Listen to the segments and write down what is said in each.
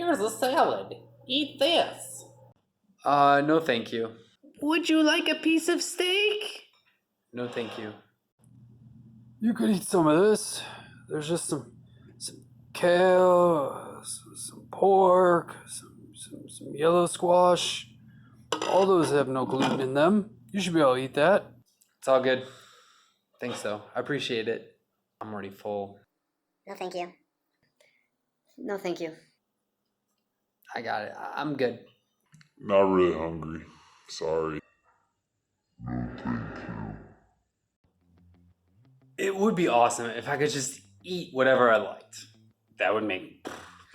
Here's a salad. Eat this. No thank you. Would you like a piece of steak? No thank you. You could eat some of this. There's just some kale, some pork, some yellow squash. All those have no gluten in them. You should be able to eat that. It's all good. Thanks though. I appreciate it. I'm already full. No, thank you. No, thank you. I got it. I'm good. Not really hungry. Sorry. It would be awesome if I could just eat whatever I liked. That would make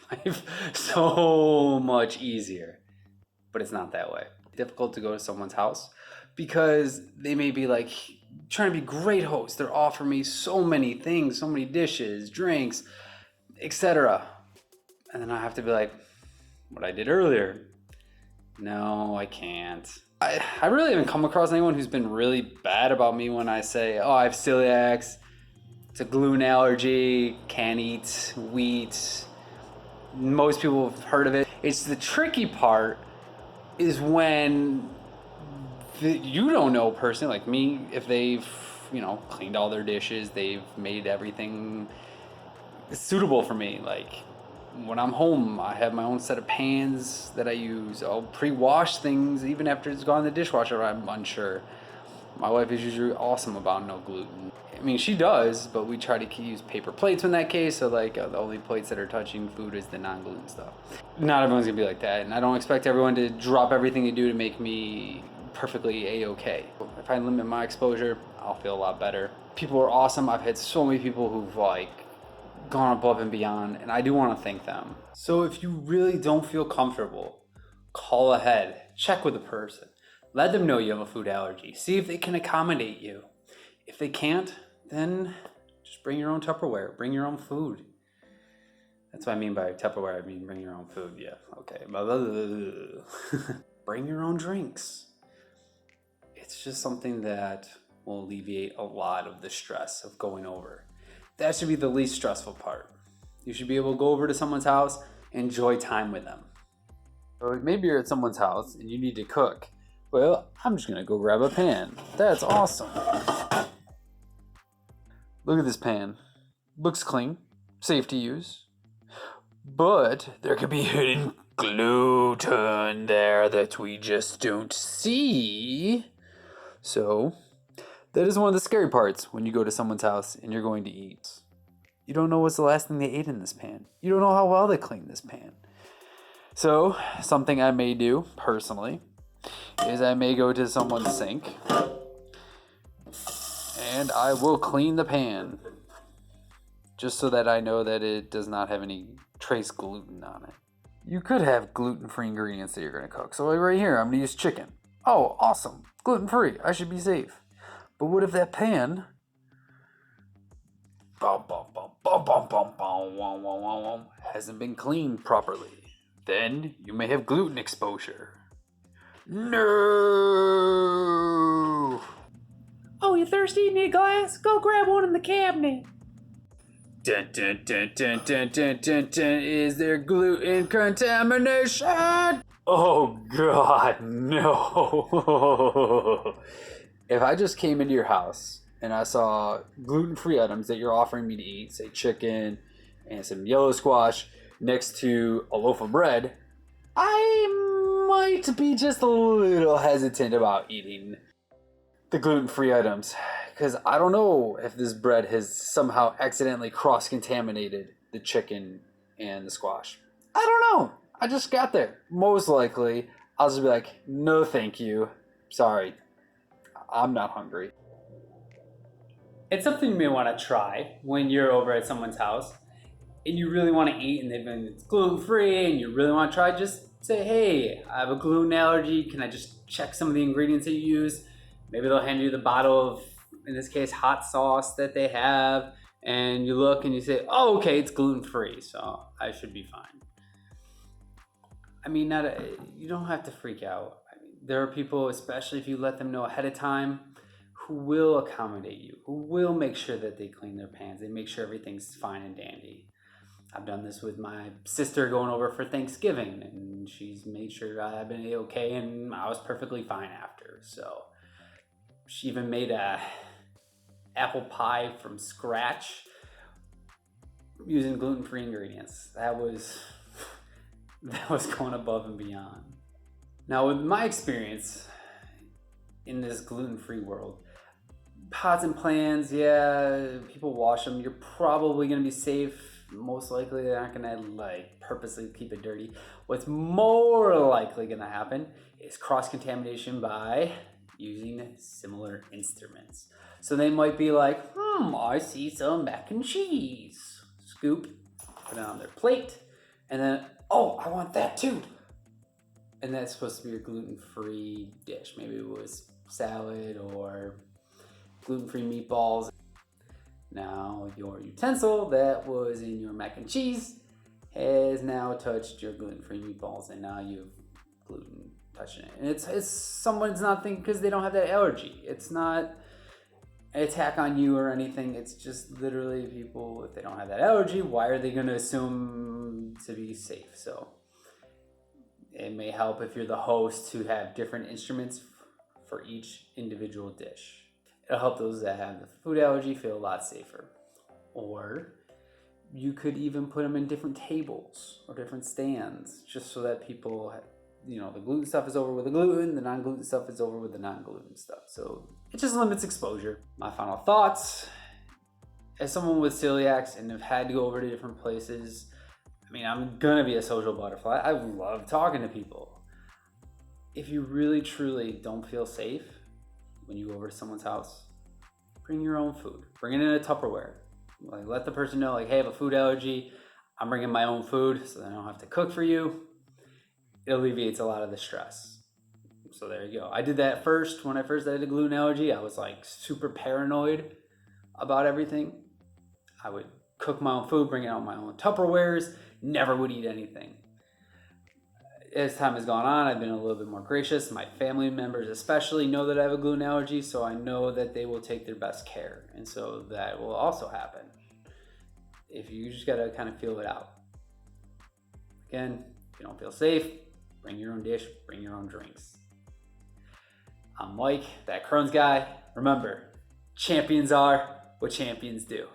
life so much easier. But it's not that way. It's difficult to go to someone's house because they may be like trying to be great hosts. They're offering me so many things, so many dishes, drinks, etc. And then I have to be like, what I did earlier. No, I can't. I really haven't come across anyone who's been really bad about me when I say, oh, I have celiac, it's a gluten allergy, can't eat wheat. Most people have heard of it. It's the tricky part is when you don't know a person like me, if they've, cleaned all their dishes, they've made everything suitable for me. Like when I'm home, I have my own set of pans that I use. I'll pre-wash things even after it's gone in the dishwasher. I'm unsure. My wife is usually awesome about no gluten. I mean, she does, but we try to use paper plates in that case. So the only plates that are touching food is the non-gluten stuff. Not everyone's gonna be like that, and I don't expect everyone to drop everything they do to make me perfectly a-okay. If I limit my exposure, I'll feel a lot better. People are awesome. I've had so many people who've gone above and beyond, and I do want to thank them. So if you really don't feel comfortable, call ahead, check with the person, let them know you have a food allergy, see if they can accommodate you. If they can't, then just bring your own Tupperware, bring your own food. That's what I mean by Tupperware. I mean bring your own food. Yeah, okay. Bring your own drinks. It's just something that will alleviate a lot of the stress of going over. That should be the least stressful part. You should be able to go over to someone's house, enjoy time with them. Or maybe you're at someone's house and you need to cook. Well, I'm just gonna go grab a pan. That's awesome. Look at this pan. Looks clean, safe to use. But there could be hidden gluten there that we just don't see. So that is one of the scary parts when you go to someone's house and you're going to eat. You don't know what's the last thing they ate in this pan. You don't know how well they cleaned this pan. So something I may do personally is I may go to someone's sink and I will clean the pan just so that I know that it does not have any trace gluten on it. You could have gluten-free ingredients that you're going to cook. So right here, I'm going to use chicken. Oh, awesome. Gluten-free. I should be safe. But what if that pan hasn't been cleaned properly? Then you may have gluten exposure. No! Oh, you thirsty? Need a glass? Go grab one in the cabinet. Dun, dun, dun, dun, dun, dun, dun, dun. Is there gluten contamination? Oh God, no. If I just came into your house and I saw gluten-free items that you're offering me to eat, say chicken and some yellow squash next to a loaf of bread, I might be just a little hesitant about eating the gluten-free items. Because I don't know if this bread has somehow accidentally cross-contaminated the chicken and the squash. I don't know. I just got there. Most likely, I'll just be like, no thank you. Sorry. I'm not hungry. It's something you may want to try when you're over at someone's house and you really want to eat and it's gluten-free and you really want to try, just say, hey, I have a gluten allergy. Can I just check some of the ingredients that you use? Maybe they'll hand you the bottle of, in this case, hot sauce that they have, and you look and you say, oh, okay, it's gluten-free, so I should be fine. I mean, you don't have to freak out. I mean, there are people, especially if you let them know ahead of time, who will accommodate you, who will make sure that they clean their pans, they make sure everything's fine and dandy. I've done this with my sister going over for Thanksgiving, and she's made sure I've been okay, and I was perfectly fine after. So she even made a apple pie from scratch using gluten-free ingredients. That was going above and beyond. Now, with my experience in this gluten-free world, pots and pans, yeah, people wash them. You're probably gonna be safe. Most likely they're not gonna like purposely keep it dirty. What's more likely gonna happen is cross-contamination by using similar instruments. So they might be like, I see some mac and cheese. Scoop, put it on their plate, and then, oh, I want that too. And that's supposed to be your gluten-free dish. Maybe it was salad or gluten-free meatballs. Now your utensil that was in your mac and cheese has now touched your gluten-free meatballs, and now you've gluten touching it. And it's someone's not thinking because they don't have that allergy. It's not an attack on you or anything. It's just literally people, if they don't have that allergy, why are they going to assume to be safe? So it may help if you're the host to have different instruments for each individual dish. It'll help those that have the food allergy feel a lot safer. Or you could even put them in different tables or different stands, just so that people, the gluten stuff is over with the gluten, the non-gluten stuff is over with the non-gluten stuff. So it just limits exposure. My final thoughts, as someone with celiacs and have had to go over to different places, I'm gonna be a social butterfly. I love talking to people. If you really, truly don't feel safe when you go over to someone's house, bring your own food. Bring it in a Tupperware. Like, let the person know, like, hey, I have a food allergy. I'm bringing my own food so I don't have to cook for you. It alleviates a lot of the stress. So there you go. I did that first. When I first had a gluten allergy, I was like super paranoid about everything. I would cook my own food, bring out my own Tupperwares, never would eat anything. As time has gone on, I've been a little bit more gracious. My family members especially know that I have a gluten allergy, so I know that they will take their best care. And so that will also happen. If you just gotta kind of feel it out. Again, if you don't feel safe, bring your own dish, bring your own drinks. I'm Mike, that Crohn's guy. Remember, champions are what champions do.